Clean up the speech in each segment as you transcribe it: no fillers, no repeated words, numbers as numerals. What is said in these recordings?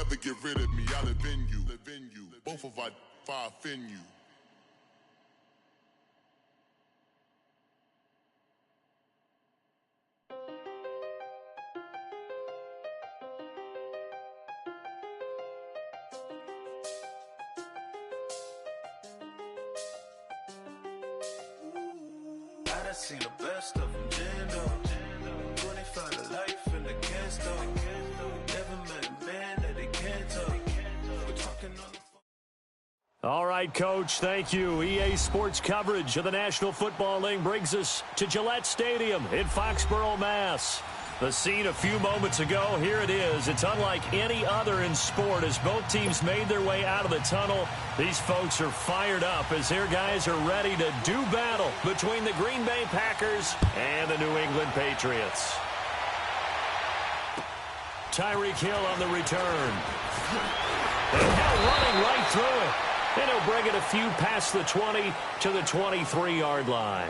never get rid of me, I'll avenge you. Both of our fire offend you. I seen the best of them, Jando. 25 to life in the can't never met a man that they can't talk. We're talking on the phone. All right, Coach, thank you. EA Sports coverage of the National Football League brings us to Gillette Stadium in Foxborough, Mass. The scene a few moments ago, here it is. It's unlike any other in sport as both teams made their way out of the tunnel. These folks are fired up as their guys are ready to do battle between the Green Bay Packers and the New England Patriots. Tyreek Hill on the return. And Hill running right through it. And he'll bring it a few past the 20 to the 23-yard line.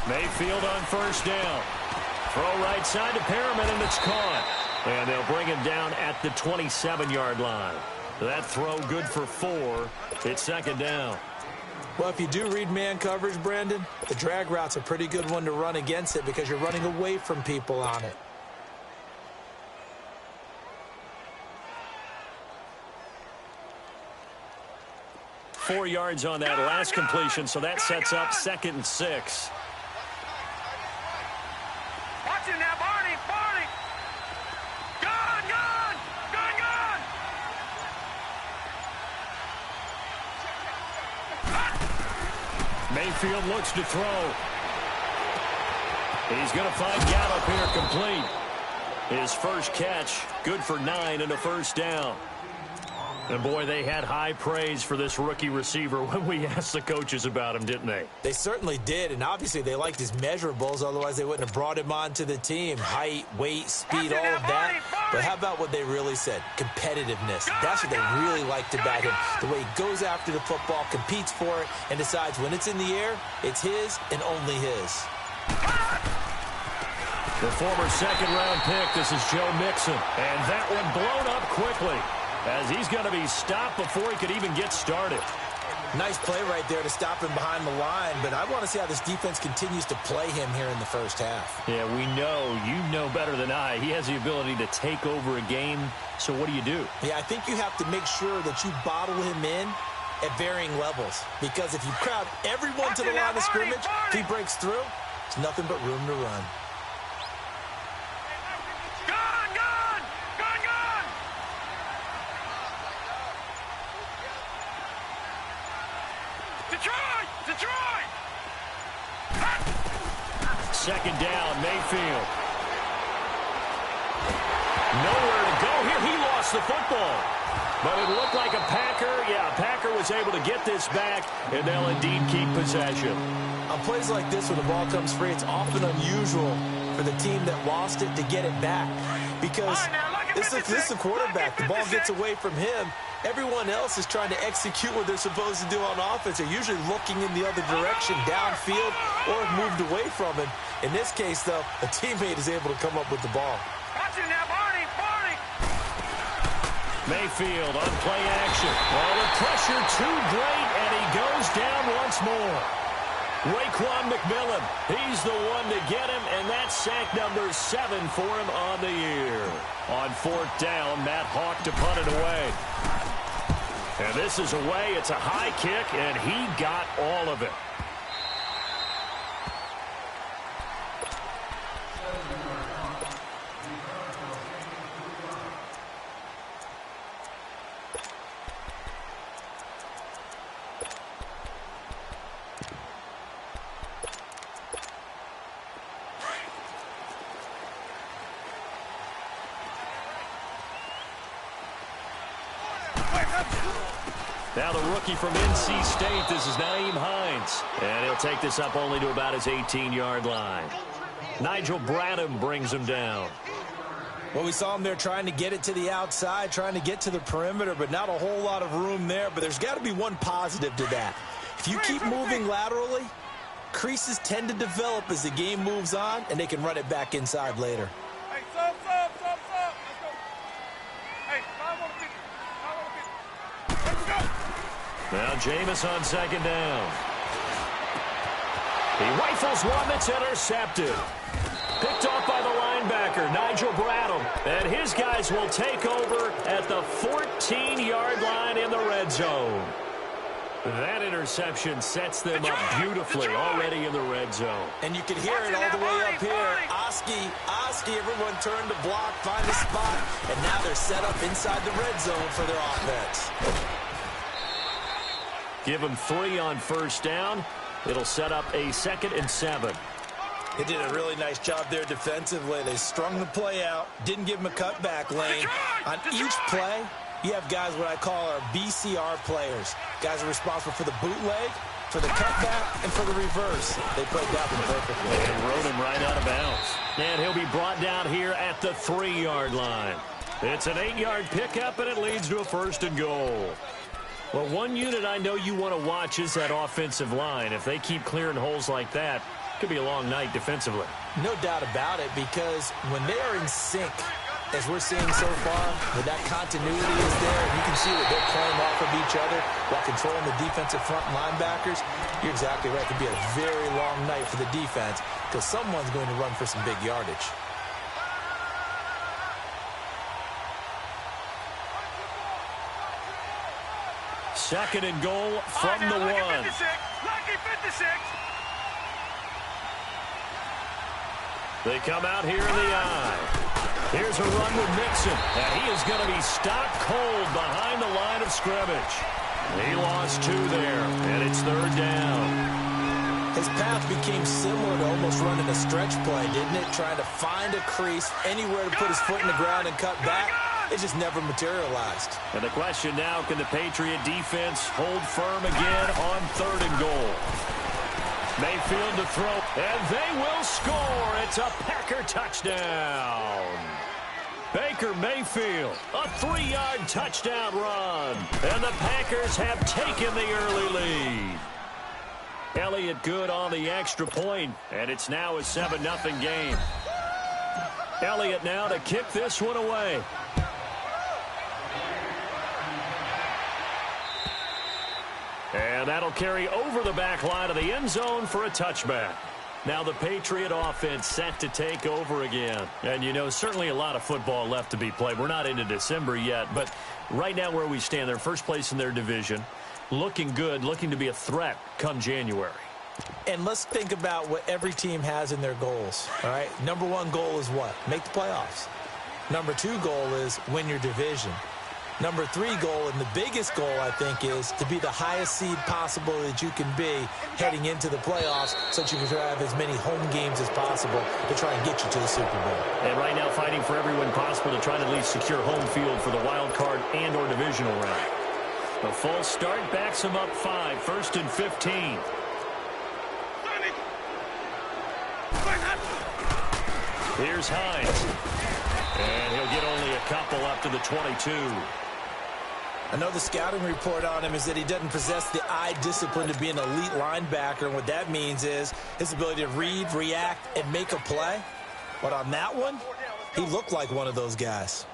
Mayfield on first down. Throw right side to Perriman, and it's caught. And they'll bring him down at the 27-yard line. That throw good for 4. It's second down. Well, if you do read man coverage, Brandon, the drag route's a pretty good one to run against it because you're running away from people on it. Four yards on that last completion, so that sets up 2nd and 6. Watch it now, Barney! Gone! Mayfield looks to throw. He's going to find Gallup here complete. His first catch, good for 9 and a first down. And, boy, they had high praise for this rookie receiver when we asked the coaches about him, didn't they? They certainly did, and obviously they liked his measurables. Otherwise, they wouldn't have brought him onto the team. Height, weight, speed, all of that. But how about what they really said? Competitiveness. That's what they really liked about him. The way he goes after the football, competes for it, and decides when it's in the air, it's his and only his. The former second-round pick, this is Joe Mixon. And that one blown up quickly, as he's going to be stopped before he could even get started. Nice play right there to stop him behind the line, but I want to see how this defense continues to play him here in the first half. Yeah, we know, you know better than I, he has the ability to take over a game, so what do you do? Yeah, I think you have to make sure that you bottle him in at varying levels, because if you crowd everyone to the line of scrimmage, if he breaks through, it's nothing but room to run. Second down, Mayfield. Nowhere to go here. He lost the football. But it looked like a Packer. Yeah, a Packer was able to get this back, and they'll indeed keep possession. On plays like this, when the ball comes free, it's often unusual for the team that lost it to get it back. Because this is the quarterback. The ball gets away from him. Everyone else is trying to execute what they're supposed to do on offense. They're usually looking in the other direction, downfield, or have moved away from him. In this case, though, a teammate is able to come up with the ball. Watch it now, Barney! Mayfield on play action. All the pressure too great, and he goes down once more. Raekwon McMillan, he's the one to get him, and that's sack number 7 for him on the year. On 4th down, Matt Hawk to punt it away. And this is away. It's a high kick, and he got all of it. Now the rookie from NC State, this is Nyheim Hines. And he'll take this up only to about his 18-yard line. Nigel Bradham brings him down. Well, we saw him there trying to get it to the outside, trying to get to the perimeter, but not a whole lot of room there. But there's got to be one positive to that. If you keep moving laterally, creases tend to develop as the game moves on, and they can run it back inside later. Hey, stop. Let's go. Hey, 5 on 50. Let's go. Now Jameis on second down. He rifles one that's intercepted. Picked off by the linebacker, Nigel Bradham. And his guys will take over at the 14-yard line in the red zone. That interception sets them up beautifully already in the red zone. And you can hear it all the way up here. Oski, everyone turned to block, find a spot, and now they're set up inside the red zone for their offense. Give them 3 on first down. It'll set up a 2nd and 7. They did a really nice job there defensively. They strung the play out, didn't give him a cutback lane. On each play, you have guys what I call our BCR players. Guys are responsible for the bootleg, for the cutback, and for the reverse. They played that one perfectly. And rode him right out of bounds. And he'll be brought down here at the 3-yard line. It's an 8-yard pickup, and it leads to a 1st and goal. Well, one unit I know you want to watch is that offensive line. If they keep clearing holes like that, it could be a long night defensively. No doubt about it, because when they are in sync, as we're seeing so far, when that continuity is there, and you can see that they're playing off of each other while controlling the defensive front linebackers, you're exactly right. It could be a very long night for the defense because someone's going to run for some big yardage. Second and goal from the 1. Lucky 56. They come out here in the eye. Here's a run with Mixon, and he is going to be stopped cold behind the line of scrimmage. He lost 2 there, and it's 3rd down. His path became similar to almost running a stretch play, didn't it? Trying to find a crease, anywhere to put his foot in the ground and cut back. It just never materialized. And the question now, can the Patriot defense hold firm again on 3rd and goal? Mayfield to throw, and they will score. It's a Packer touchdown. Baker Mayfield, a 3-yard touchdown run. And the Packers have taken the early lead. Elliott good on the extra point, and it's now a 7-0 game. Elliott now to kick this one away. And that'll carry over the back line of the end zone for a touchback. Now the Patriot offense set to take over again. And, you know, certainly a lot of football left to be played. We're not into December yet, but right now where we stand, they're first place in their division. Looking good, looking to be a threat come January. And let's think about what every team has in their goals, all right? Number 1 goal is what? Make the playoffs. Number 2 goal is win your division. Number 3 goal, and the biggest goal, I think, is to be the highest seed possible that you can be heading into the playoffs so that you can have as many home games as possible to try and get you to the Super Bowl. And right now fighting for every win possible to try to at least secure home field for the wild card and or divisional round. A false start backs him up 5, 1st and 15. Here's Hines. And he'll get only a couple up to the 22. I know the scouting report on him is that he doesn't possess the eye discipline to be an elite linebacker. And what that means is his ability to read, react, and make a play. But on that one, he looked like one of those guys.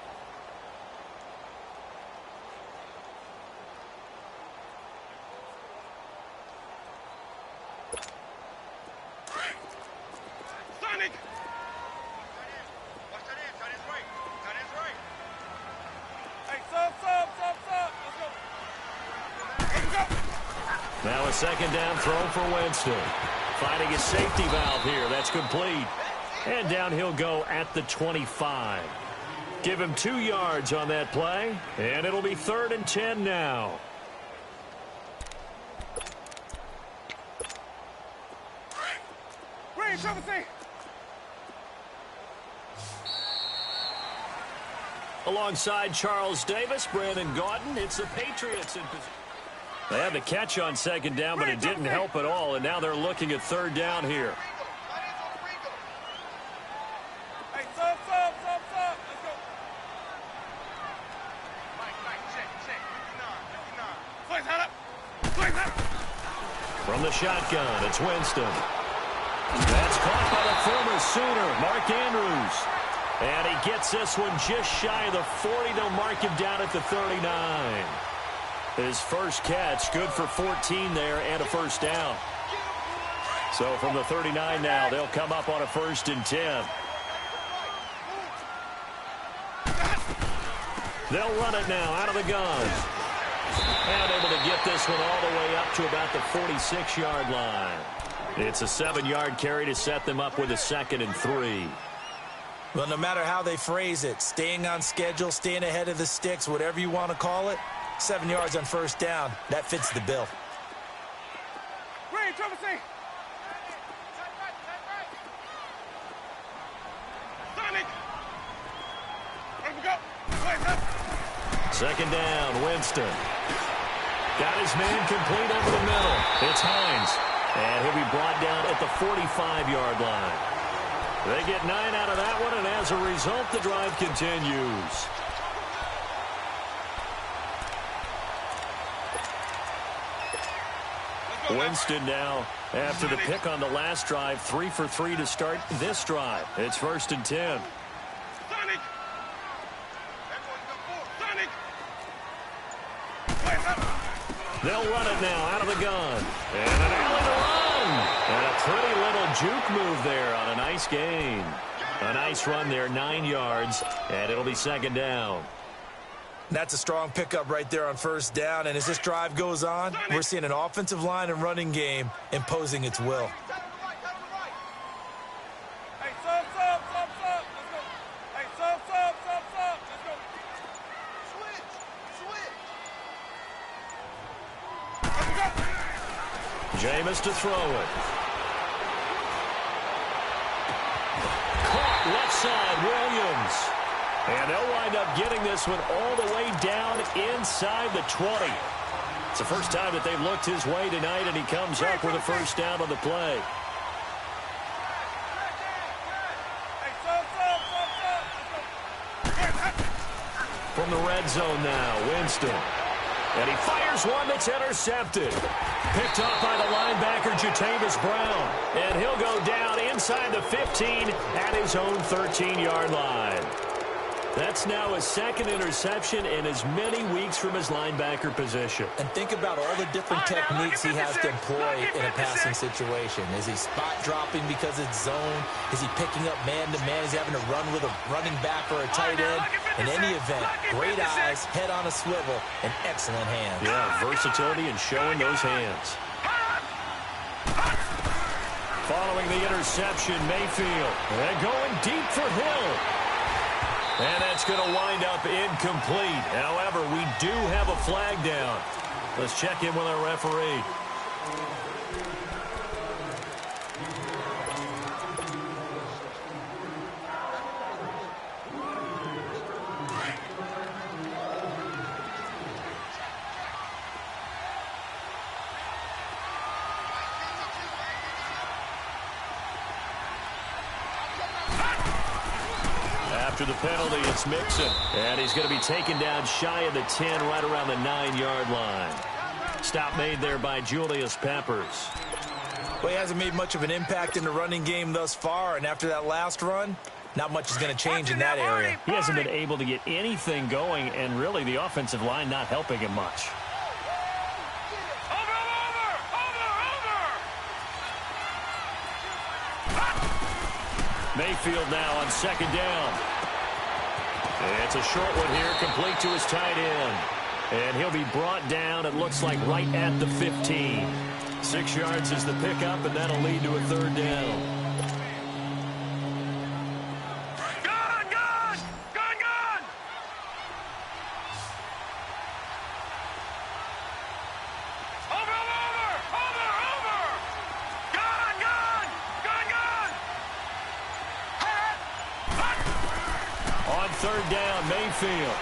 Now a 2nd down throw for Winston. Finding his safety valve here. That's complete. And down he'll go at the 25. Give him 2 yards on that play. And it'll be 3rd and 10 now. Green, 17. Alongside Charles Davis, Brandon Gaudin, it's the Patriots in position. They had the catch on second down, but it didn't help at all, and now they're looking at third down here. Hey, sub. Let's go. Swing that up. From the shotgun, it's Winston. That's caught by the former Sooner, Mark Andrews. And he gets this one just shy of the 40. They'll mark him down at the 39. His first catch, good for 14 there and a first down. So from the 39 now, they'll come up on a 1st and 10. They'll run it now out of the gun. And able to get this one all the way up to about the 46-yard line. It's a 7-yard carry to set them up with a 2nd and 3. Well, no matter how they phrase it, staying on schedule, staying ahead of the sticks, whatever you want to call it, 7 yards on first down, that fits the bill. Green, Trevor C. Sonic. Where we go? Second down, Winston. Got his man complete over the middle. It's Hines. And he'll be brought down at the 45-yard line. They get 9 out of that one, and as a result, the drive continues. Winston now, after the pick on the last drive, 3 for 3 to start this drive. It's 1st and 10. Sonic. They'll run it now out of the gun. And an alley to run. And a pretty little juke move there on a nice gain. A nice run there, 9 yards, and it'll be 2nd down. That's a strong pickup right there on first down, and as this drive goes on, we're seeing an offensive line and running game imposing its will. Hey, sub. Let's go. Hey, sub. Let's go. Switch. Jameis to throw it. Caught left side, Williams. And they'll wind up getting this one all the way down inside the 20. It's the first time that they've looked his way tonight, and he comes up with a first down on the play. From the red zone now, Winston. And he fires one that's intercepted. Picked off by the linebacker, Jatavis Brown. And he'll go down inside the 15 at his own 13-yard line. That's now his 2nd interception in as many weeks from his linebacker position. And think about all the different techniques he has to employ in a passing situation. Is he spot dropping because it's zone? Is he picking up man-to-man? Is he having to run with a running back or a tight end? In any event, great eyes, head on a swivel, and excellent hands. Yeah, versatility and showing those hands. Following the interception, Mayfield. And going deep for Hill. And that's going to wind up incomplete. However, we do have a flag down. Let's check in with our referee. After the penalty, it's Mixon. And he's going to be taken down shy of the 10, right around the 9-yard line. Stop made there by Julius Peppers. Well, he hasn't made much of an impact in the running game thus far, and after that last run, not much is going to change in that area. He hasn't been able to get anything going, and really the offensive line not helping him much. Mayfield now on 2nd down. It's a short one here, complete to his tight end. And he'll be brought down, it looks like, right at the 15. 6 yards is the pickup, and that'll lead to a 3rd down. third down, Mayfield.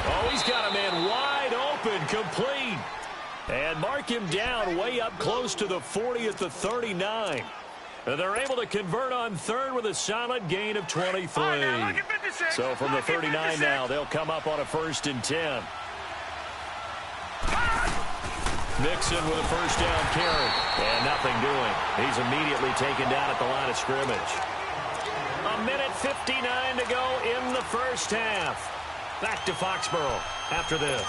Oh, he's got a man wide open, complete. And mark him down way up close to the 40 at the 39. And they're able to convert on third with a solid gain of 23. So from the 39 now, they'll come up on a 1st and 10. Mixon with a first down carry. And nothing doing. He's immediately taken down at the line of scrimmage. 1:59 to go in the first half. Back to Foxborough after this.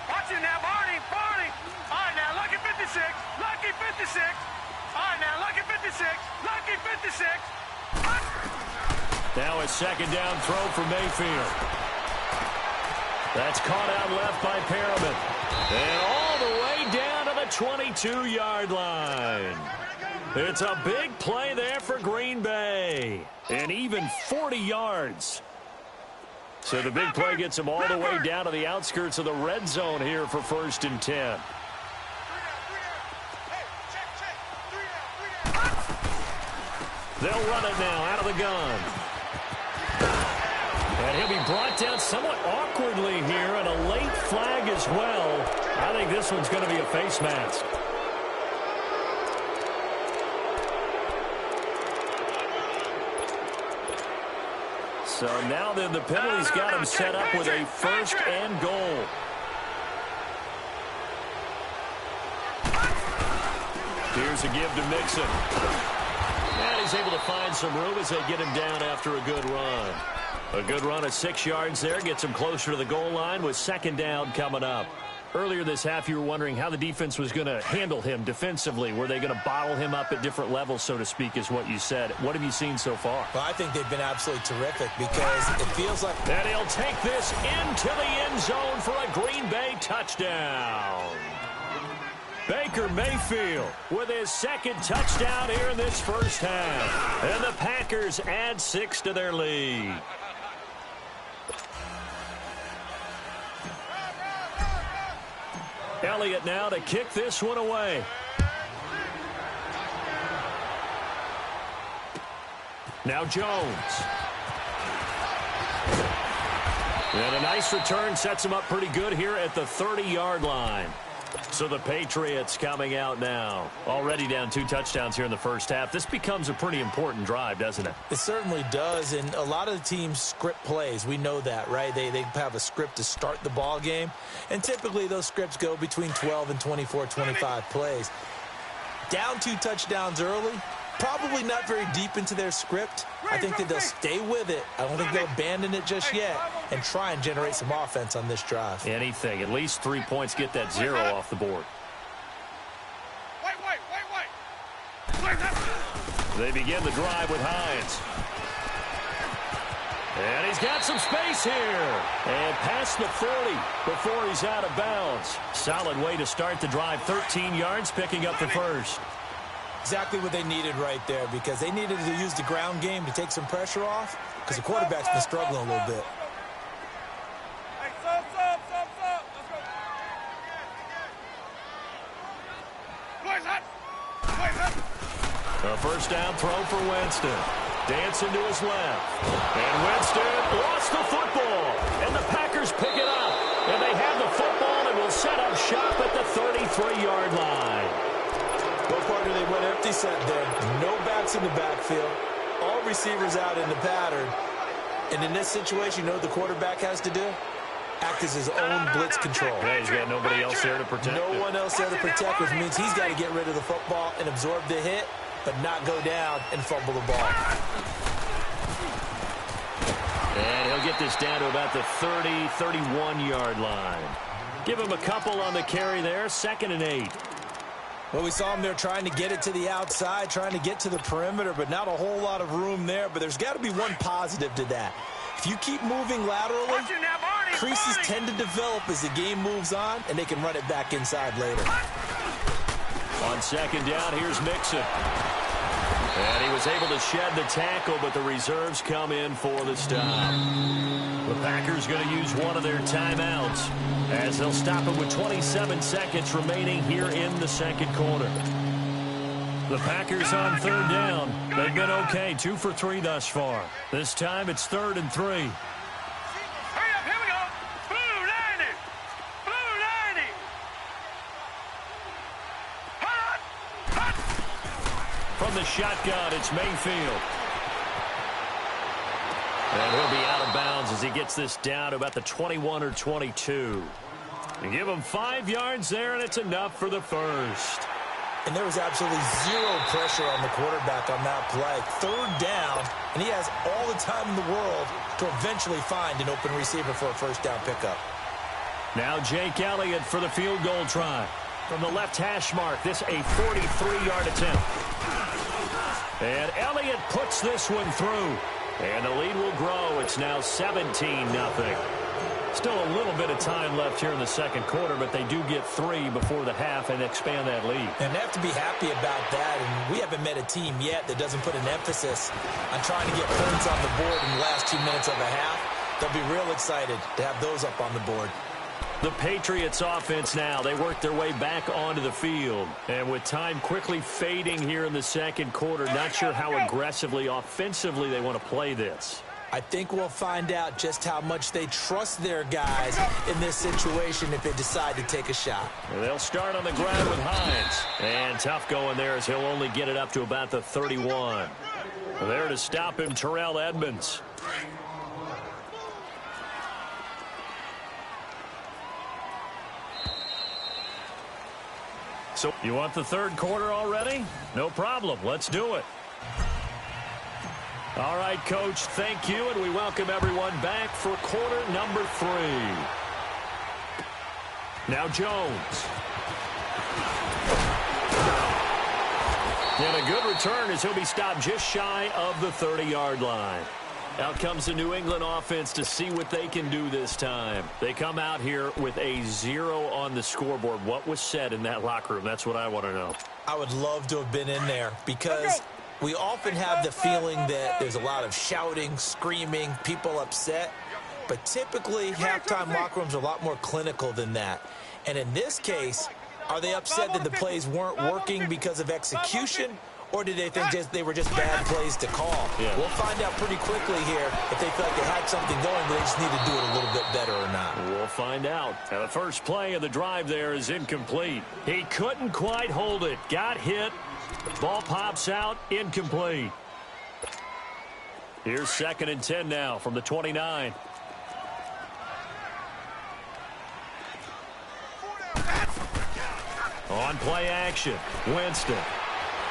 Watch it now, Barney. All right, now, lucky 56. Lucky 56. All right, now, lucky 56. Lucky 56. Now a second down throw for Mayfield. That's caught out left by Perriman. And all the way down to the 22-yard line. It's a big play there for Green Bay. And even 40 yards. So the big play gets them all the way down to the outskirts of the red zone here for 1st and 10. They'll run it now out of the gun. And he'll be brought down somewhat awkwardly here, and a late flag as well. I think this one's going to be a face mask. So now then the penalty's got him set up with a 1st and goal. Here's a give to Mixon. And he's able to find some room as they get him down after a good run. A good run of 6 yards there gets him closer to the goal line with 2nd down coming up. Earlier this half, you were wondering how the defense was going to handle him defensively. Were they going to bottle him up at different levels, so to speak, is what you said. What have you seen so far? Well, I think they've been absolutely terrific because it feels like... And he'll take this into the end zone for a Green Bay touchdown. Baker Mayfield with his 2nd touchdown here in this first half. And the Packers add 6 to their lead. Elliott now to kick this one away. Now Jones. And a nice return sets him up pretty good here at the 30-yard line. So the Patriots coming out now. Already down 2 touchdowns here in the first half. This becomes a pretty important drive, doesn't it? It certainly does, and a lot of the teams script plays. We know that, right? They have a script to start the ball game, and typically those scripts go between 12 and 24, 25 plays. Down 2 touchdowns early, probably not very deep into their script. I think that they'll stay with it. I don't think they'll abandon it just yet and try and generate some offense on this drive. Anything. At least 3 points, get that 0 off the board. They begin the drive with Hines. And he's got some space here. And past the 40 before he's out of bounds. Solid way to start the drive. 13 yards, picking up the first. Exactly what they needed right there, because they needed to use the ground game to take some pressure off, because the quarterback's been struggling a little bit. Hey, stop. Let's go. A first down throw for Winston. Dancing to his left. And Winston lost the football. And the Packers pick it up. And they have the football and will set up shop at the 33-yard line. Well, partner, they went empty set there. No backs in the backfield. All receivers out in the pattern. And in this situation, you know what the quarterback has to do? Act as his own blitz control. Yeah, he's got nobody else there to protect No one else there to protect, which means he's got to get rid of the football and absorb the hit, but not go down and fumble the ball. And he'll get this down to about the 30, 31-yard line. Give him a couple on the carry there. 2nd and 8. Well, we saw him there trying to get it to the outside, trying to get to the perimeter, but not a whole lot of room there. But there's got to be one positive to that. If you keep moving laterally, creases tend to develop as the game moves on, and they can run it back inside later. On 2nd down, here's Mixon. And he was able to shed the tackle, but the reserves come in for the stop. The Packers going to use one of their timeouts as they'll stop it with 27 seconds remaining here in the second quarter. The Packers on third down. They've been okay, 2 for 3 thus far. This time it's 3rd and 3. Hurry up, here we go. Blue 90. Blue 90. Hot. Hot. From the shotgun, it's Mayfield. And he'll be out of bounds as he gets this down to about the 21 or 22. You give him 5 yards there, and it's enough for the first. And there was absolutely zero pressure on the quarterback on that play. 3rd down, and he has all the time in the world to eventually find an open receiver for a first down pickup. Now Jake Elliott for the field goal try. From the left hash mark, this a 43-yard attempt. And Elliott puts this one through. And the lead will grow. It's now 17-0. Still a little bit of time left here in the second quarter, but they do get 3 before the half and expand that lead. And they have to be happy about that. And we haven't met a team yet that doesn't put an emphasis on trying to get points on the board in the last 2 minutes of a half. They'll be real excited to have those up on the board. The Patriots offense now, they work their way back onto the field. And with time quickly fading here in the second quarter, not sure how aggressively, offensively they want to play this. I think we'll find out just how much they trust their guys in this situation if they decide to take a shot. And they'll start on the ground with Hines. And tough going there as he'll only get it up to about the 31. There to stop him, Terrell Edmunds. So you want the third quarter already? No problem. Let's do it. All right, Coach, thank you, and we welcome everyone back for quarter number 3. Now Jones. And a good return as he'll be stopped just shy of the 30-yard line. Out comes the New England offense to see what they can do this time. They come out here with a 0 on the scoreboard. What was said in that locker room? That's what I want to know. I would love to have been in there because we often have the feeling that there's a lot of shouting, screaming, people upset. But typically, halftime locker rooms are a lot more clinical than that. And in this case, are they upset that the plays weren't working because of execution? Or did they think they were just bad plays to call? Yeah. We'll find out pretty quickly here if they feel like they had something going, but they just need to do it a little bit better or not. We'll find out. Now, the first play of the drive there is incomplete. He couldn't quite hold it. Got hit. Ball pops out. Incomplete. Here's 2nd and 10 now from the 29. On play action. Winston.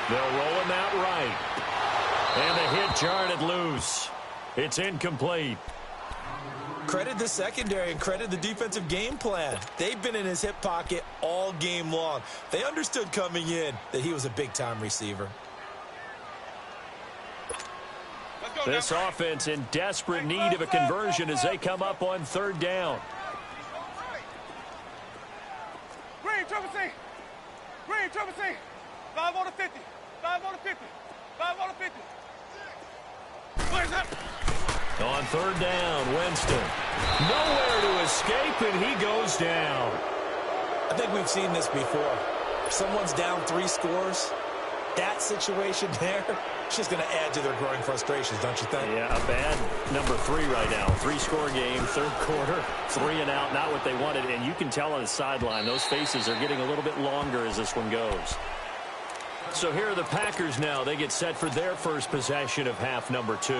They'll roll him out right. And the hit jarred it loose. It's incomplete. Credit the secondary and credit the defensive game plan. They've been in his hip pocket all game long. They understood coming in that he was a big-time receiver. This offense in desperate need of a conversion as they come up on 3rd down. Green, triple C. Green, triple C. 5 on the 50. 5 on the 50. 5 on the 50. Where's that? On 3rd down, Winston. Nowhere to escape, and he goes down. I think we've seen this before. If someone's down 3 scores, that situation there, it's just going to add to their growing frustrations, don't you think? Yeah, a bad number 3 right now. 3-score game, 3rd quarter, 3 and out, not what they wanted. And you can tell on the sideline, those faces are getting a little bit longer as this one goes. So here are the Packers now. They get set for their first possession of half number 2.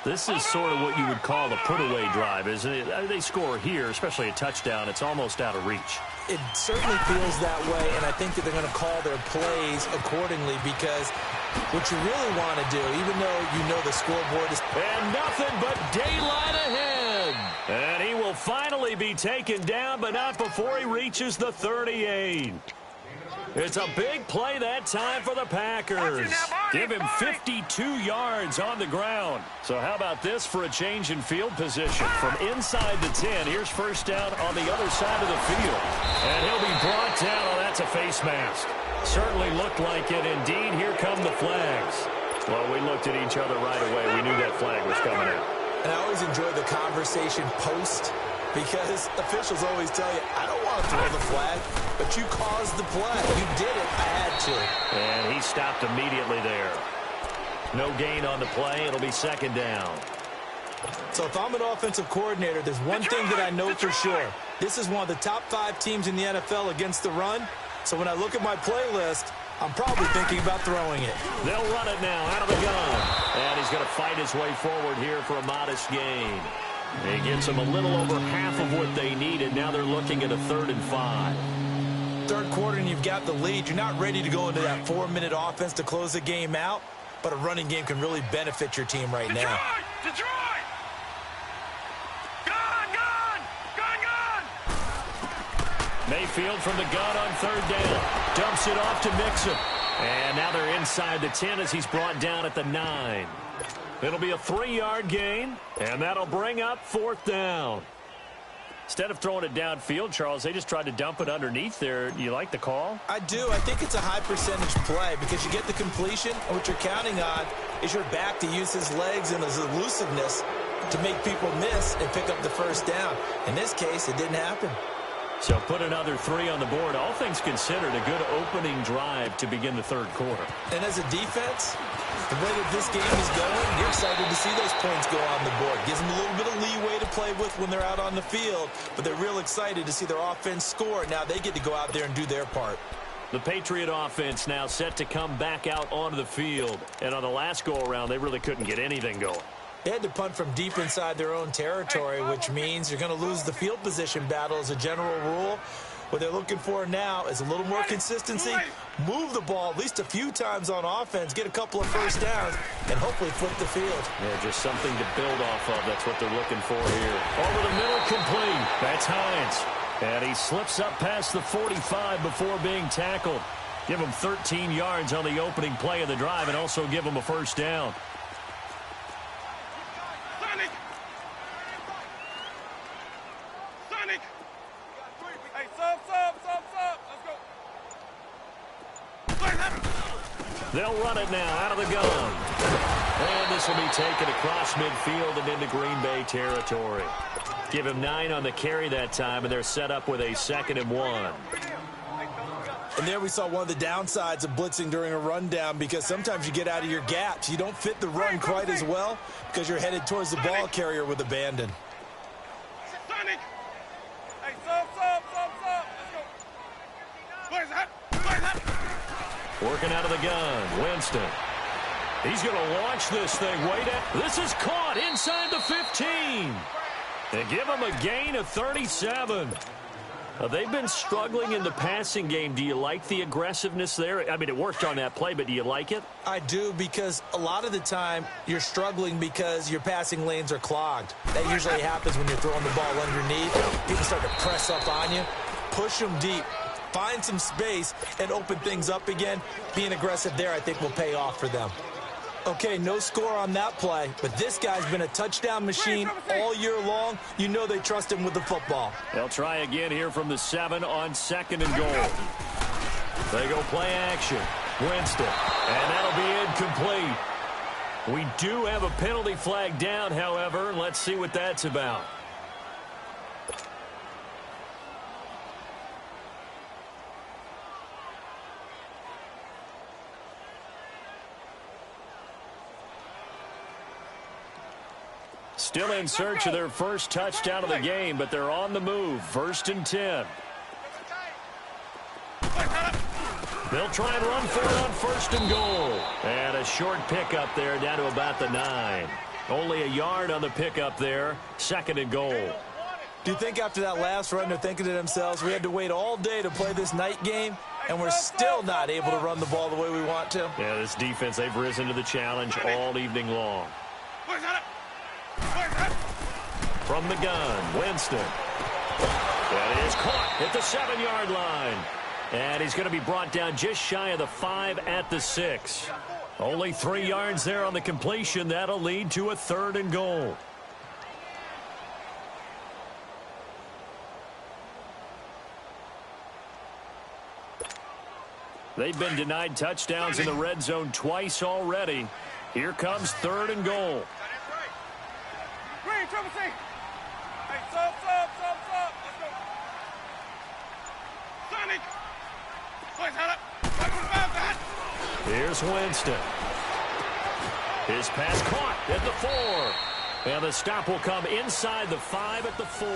This is sort of what you would call the put-away drive, isn't it? They score here, especially a touchdown. It's almost out of reach. It certainly feels that way, and I think that they're going to call their plays accordingly because what you really want to do, even though you know the scoreboard is... And nothing but daylight ahead. And he will finally be taken down, but not before he reaches the 38. It's a big play that time for the Packers. Give him 52 yards on the ground. So how about this for a change in field position? From inside the 10, here's first down on the other side of the field. And he'll be brought down. Oh, that's a face mask. Certainly looked like it. Indeed, here come the flags. Well, we looked at each other right away. We knew that flag was coming out. And I always enjoy the conversation post because officials always tell you, I don't want to throw the flag, but you caused the play. You did it. I had to. And he stopped immediately there. No gain on the play. It'll be second down. So if I'm an offensive coordinator, there's one thing that I know for sure. This is one of the top 5 teams in the NFL against the run. So when I look at my playlist, I'm probably thinking about throwing it. They'll run it now out of the gun. And he's going to fight his way forward here for a modest gain. He gets them a little over half of what they needed. Now they're looking at a 3rd and 5. Third quarter and you've got the lead. You're not ready to go into that 4-minute offense to close the game out, but a running game can really benefit your team right now. Detroit! Gun! Mayfield from the gun on 3rd down. Dumps it off to Mixon. And now they're inside the 10 as he's brought down at the 9. It'll be a 3-yard gain, and that'll bring up 4th down. Instead of throwing it downfield, Charles, they just tried to dump it underneath there. You like the call? I do. I think it's a high percentage play because you get the completion, and what you're counting on is your back to use his legs and his elusiveness to make people miss and pick up the 1st down. In this case, it didn't happen. So put another 3 on the board. All things considered, a good opening drive to begin the 3rd quarter. And as a defense, the way that this game is going, you're excited to see those points go on the board. Gives them a little bit of leeway to play with when they're out on the field, but they're real excited to see their offense score. Now they get to go out there and do their part. The Patriot offense now set to come back out onto the field. And on the last go-around, they really couldn't get anything going. They had to punt from deep inside their own territory, which means you're going to lose the field position battle as a general rule. What they're looking for now is a little more consistency, move the ball at least a few times on offense, get a couple of 1st downs, and hopefully flip the field. Yeah, just something to build off of. That's what they're looking for here. Over the middle, complete. That's Hines. And he slips up past the 45 before being tackled. Give him 13 yards on the opening play of the drive and also give him a 1st down. Hey, sub. Let's go. They'll run it now out of the gun. And this will be taken across midfield and into Green Bay territory. Give him 9 on the carry that time, and they're set up with a 2nd and 1. And there we saw one of the downsides of blitzing during a rundown because sometimes you get out of your gaps. You don't fit the run quite as well because you're headed towards the ball carrier with abandon. Sonic! Hey, sub. Let's go. Where's that? Working out of the gun, Winston. He's going to launch this thing. Wait at. This is caught inside the 15. They give him a gain of 37. They've been struggling in the passing game. Do you like the aggressiveness there? I mean, it worked on that play, but do you like it? I do, because a lot of the time you're struggling because your passing lanes are clogged. That usually happens when you're throwing the ball underneath. People start to press up on you. Push them deep. Find some space and open things up again. Being aggressive there, I think, will pay off for them. Okay, no score on that play, but this guy's been a touchdown machine all year long. You know they trust him with the football. They'll try again here from the 7 on 2nd and goal. They go play action. Winston, and that'll be incomplete. We do have a penalty flag down, however. Let's see what that's about. Still in search of their first touchdown of the game, but they're on the move. 1st and 10. They'll try and run for it on 1st and goal. And a short pickup there down to about the 9. Only a yard on the pickup there. 2nd and goal. Do you think after that last run they're thinking to themselves, we had to wait all day to play this night game, and we're still not able to run the ball the way we want to? Yeah, this defense, they've risen to the challenge all evening long. From the gun, Winston. That is caught at the 7-yard line. And he's going to be brought down just shy of the 5 at the 6. Only 3 yards there on the completion. That'll lead to a 3rd and goal. They've been denied touchdowns in the red zone twice already. Here comes 3rd and goal. Green, triple C. Hey, sub. Let's go. Sonic. Boys, head up. Here's Winston. His pass caught at the 4. And the stop will come inside the 5 at the 4.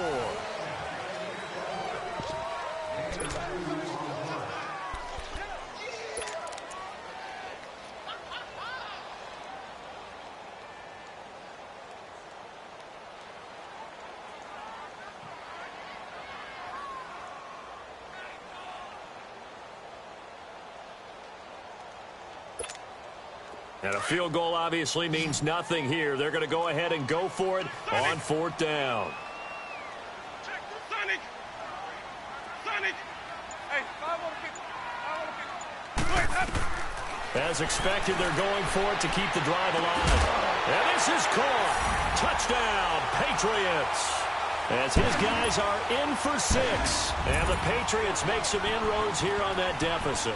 And a field goal obviously means nothing here. They're going to go ahead and go for it on 4th down. Sonic. Hey, 5 on the 50. As expected, they're going for it to keep the drive alive. And this is caught. Touchdown, Patriots. As his guys are in for 6. And the Patriots make some inroads here on that deficit.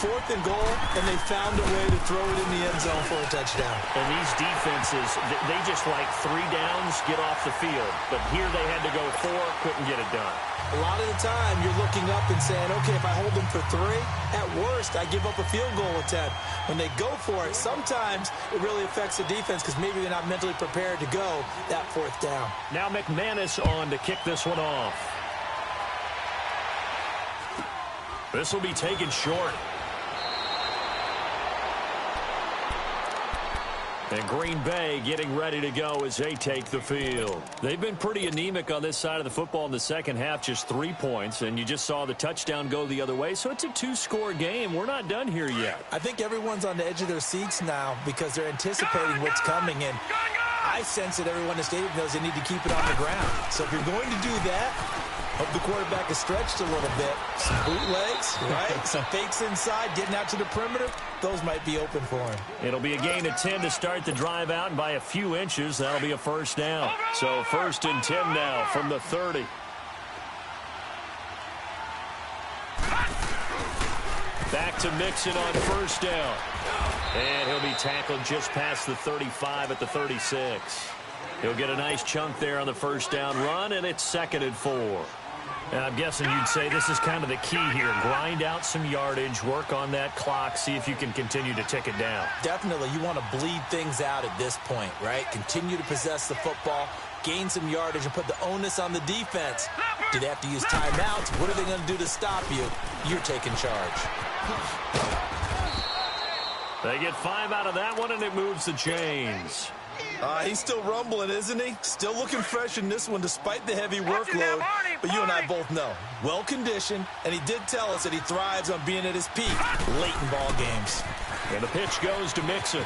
4th and goal, and they found a way to throw it in the end zone for a touchdown. And these defenses, they just like 3 downs, get off the field. But here they had to go 4, couldn't get it done. A lot of the time, you're looking up and saying, okay, if I hold them for 3, at worst, I give up a field goal attempt. When they go for it, sometimes it really affects the defense because maybe they're not mentally prepared to go that 4th down. Now McManus on to kick this one off. This will be taken short. And Green Bay getting ready to go as they take the field. They've been pretty anemic on this side of the football in the second half, just 3 points, and you just saw the touchdown go the other way, so it's a 2-score game. We're not done here yet. I think everyone's on the edge of their seats now because they're anticipating what's coming, and I sense that everyone in the stadium knows they need to keep it on the ground. So if you're going to do that, hope the quarterback is stretched a little bit. Some bootlegs, right? Some fakes inside, getting out to the perimeter. Those might be open for him. It'll be a gain of 10 to start the drive out, and by a few inches, that'll be a 1st down. So 1st and 10 now from the 30. Back to Mixon on 1st down. And he'll be tackled just past the 35 at the 36. He'll get a nice chunk there on the 1st down run, and it's 2nd and 4. And I'm guessing you'd say this is kind of the key here. Grind out some yardage, work on that clock, see if you can continue to tick it down. Definitely. You want to bleed things out at this point, right? Continue to possess the football, gain some yardage, and put the onus on the defense. Do they have to use timeouts? What are they going to do to stop you? You're taking charge. They get 5 out of that one, and it moves the chains. He's still rumbling, isn't he? Still looking fresh in this one despite the heavy workload. But you and I both know, well-conditioned, and he did tell us that he thrives on being at his peak late in ball games. And the pitch goes to Mixon.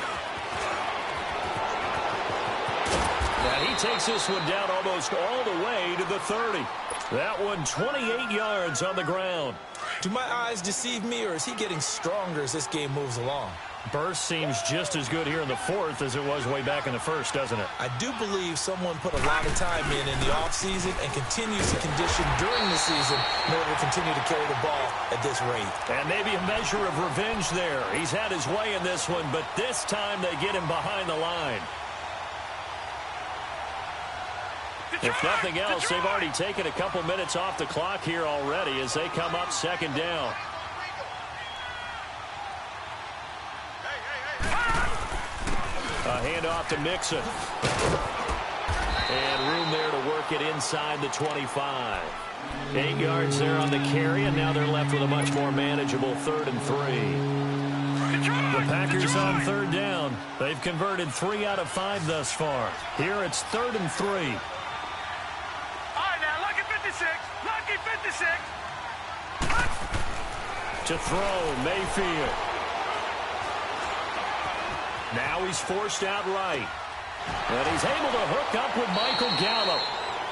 Now he takes this one down almost all the way to the 30. That one 28 yards on the ground. Do my eyes deceive me, or is he getting stronger as this game moves along? Burst seems just as good here in the 4th as it was way back in the 1st, doesn't it? I do believe someone put a lot of time in the offseason and continues to condition during the season in order to continue to carry the ball at this rate. And maybe a measure of revenge there. He's had his way in this one, but this time they get him behind the line. If nothing else, they've already taken a couple minutes off the clock here already as they come up 2nd down. A handoff to Mixon. And room there to work it inside the 25. 8 yards there on the carry, and now they're left with a much more manageable 3rd and 3. The Packers on 3rd down. They've converted 3 out of 5 thus far. Here it's 3rd and 3. All right, now, lucky 56. Lucky 56. To throw, Mayfield. Now he's forced out right. And he's able to hook up with Michael Gallup.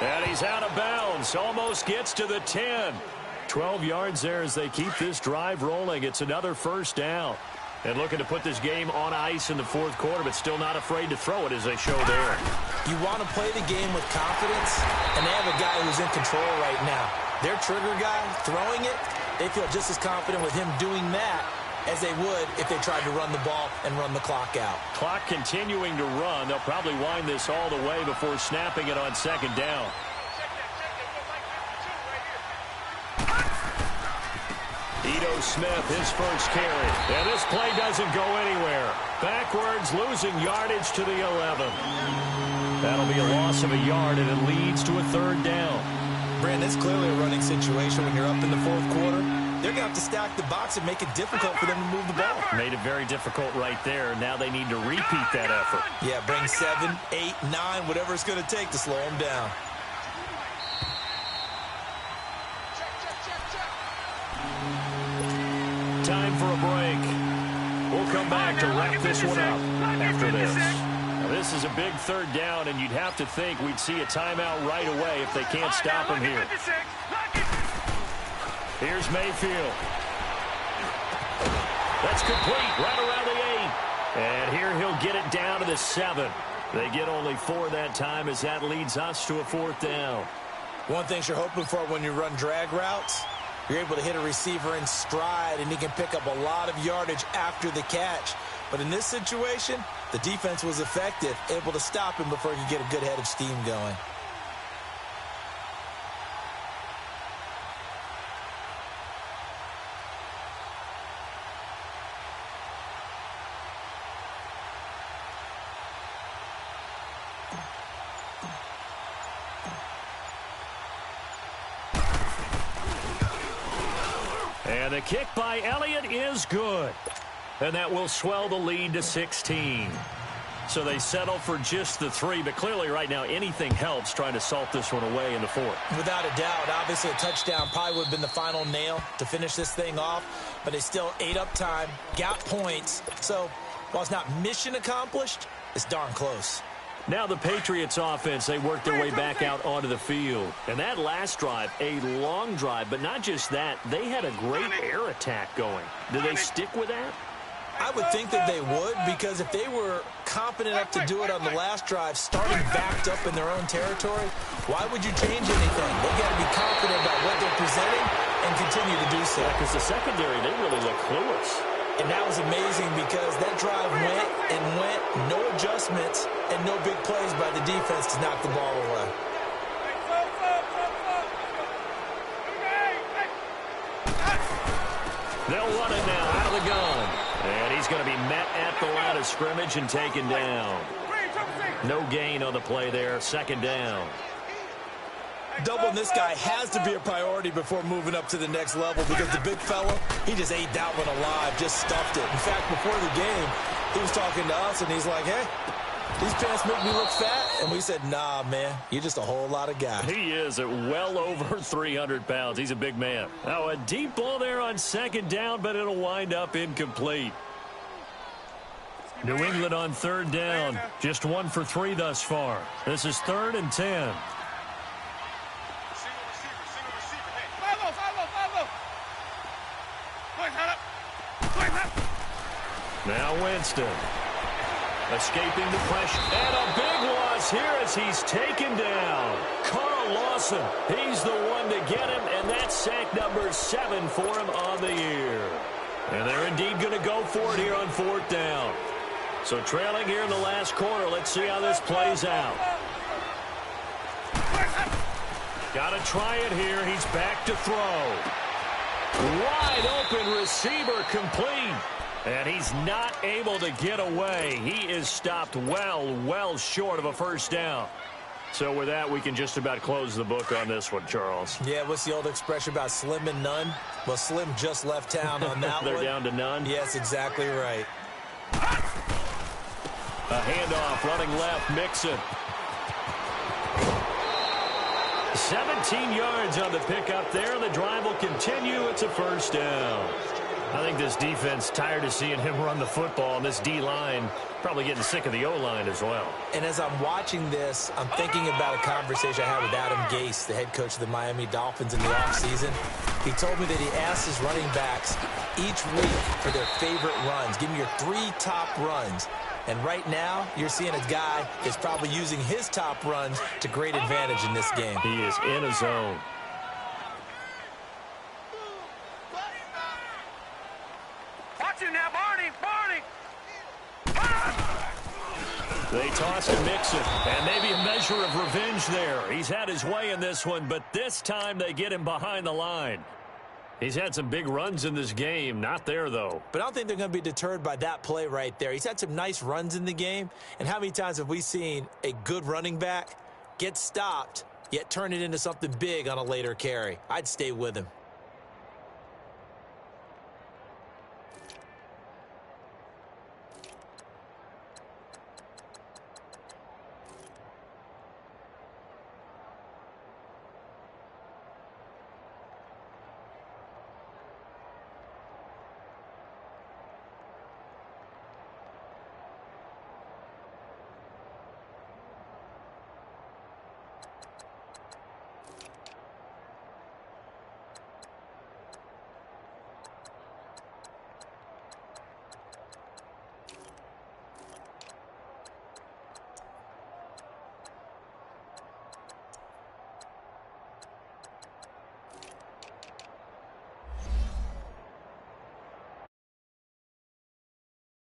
And he's out of bounds. Almost gets to the 10. 12 yards there as they keep this drive rolling. It's another 1st down. And looking to put this game on ice in the 4th quarter, but still not afraid to throw it as they show there. You want to play the game with confidence, and they have a guy who's in control right now. Their trigger guy, throwing it, they feel just as confident with him doing that as they would if they tried to run the ball and run the clock out. Clock continuing to run. They'll probably wind this all the way before snapping it on second down. Ito Smith, his first carry. And this play doesn't go anywhere. Backwards, losing yardage to the 11. That'll be a loss of a yard, and it leads to a third down. Brandon, it's clearly a running situation when you're up in the fourth quarter. They're going to have to stack the box and make it difficult for them to move the ball. Made it very difficult right there. Now they need to repeat that effort. Yeah, bring 7, 8, 9, whatever it's going to take to slow them down. Time for a break. We'll come back to wrap this one up after this. Now, this is a big third down, and you'd have to think we'd see a timeout right away if they can't stop him here. Here's Mayfield. That's complete right around the 8. And here he'll get it down to the 7. They get only 4 that time as that leads us to a fourth down. One thing you're hoping for when you run drag routes, you're able to hit a receiver in stride, and he can pick up a lot of yardage after the catch. But in this situation, the defense was effective, able to stop him before he could get a good head of steam going. And the kick by Elliott is good. And that will swell the lead to 16. So they settle for just the 3, but clearly right now anything helps trying to salt this one away in the 4th. Without a doubt, obviously a touchdown probably would have been the final nail to finish this thing off, but they still ate up time, got points. So while it's not mission accomplished, it's darn close. Now the Patriots offense, they work their way back out onto the field. And that last drive, a long drive, but not just that, they had a great air attack going. Did they stick with that? I would think that they would, because if they were confident enough to do it on the last drive, starting backed up in their own territory, why would you change anything? They've got to be confident about what they're presenting and continue to do so. Because the secondary, they really look clueless. And that was amazing because that drive went and went, no adjustments, and no big plays by the defense to knock the ball away. They'll run it now out of the gun. And he's going to be met at the line of scrimmage and taken down. No gain on the play there, second down. Doubling this guy has to be a priority before moving up to the next level because the big fella, he just ate that one alive, just stuffed it. In fact, before the game, he was talking to us, and he's like, hey, these pants make me look fat. And we said, nah, man, you're just a whole lot of guy. He is at well over 300 pounds. He's a big man. Now, a deep ball there on second down, but it'll wind up incomplete. New England on third down. Just 1 for 3 thus far. This is 3rd and 10. Now Winston. Escaping the pressure. And a big loss here as he's taken down. Carl Lawson, he's the one to get him, and that's sack number 7 for him on the year. And they're indeed going to go for it here on 4th down. So trailing here in the last quarter, let's see how this plays out. Got to try it here. He's back to throw. Wide open receiver complete. And he's not able to get away. He is stopped well short of a first down. So with that, we can just about close the book on this one, Charles. Yeah, what's the old expression about slim and none? Well, Slim just left town on that They're one. down to none? Yes, exactly right. A handoff, running left, Mixon. 17 yards on the pickup there. The drive will continue. It's a first down. I think this defense tired of seeing him run the football, and this D-line probably getting sick of the O-line as well. And as I'm watching this, I'm thinking about a conversation I had with Adam Gase, the head coach of the Miami Dolphins in the offseason. He told me that he asked his running backs each week for their favorite runs. Give me your 3 top runs. And right now, you're seeing a guy that's probably using his top runs to great advantage in this game. He is in a zone. cost him Mixon. And maybe a measure of revenge there. He's had his way in this one, but this time they get him behind the line. He's had some big runs in this game. Not there, though. But I don't think they're going to be deterred by that play right there. He's had some nice runs in the game. And how many times have we seen a good running back get stopped, yet turn it into something big on a later carry? I'd stay with him.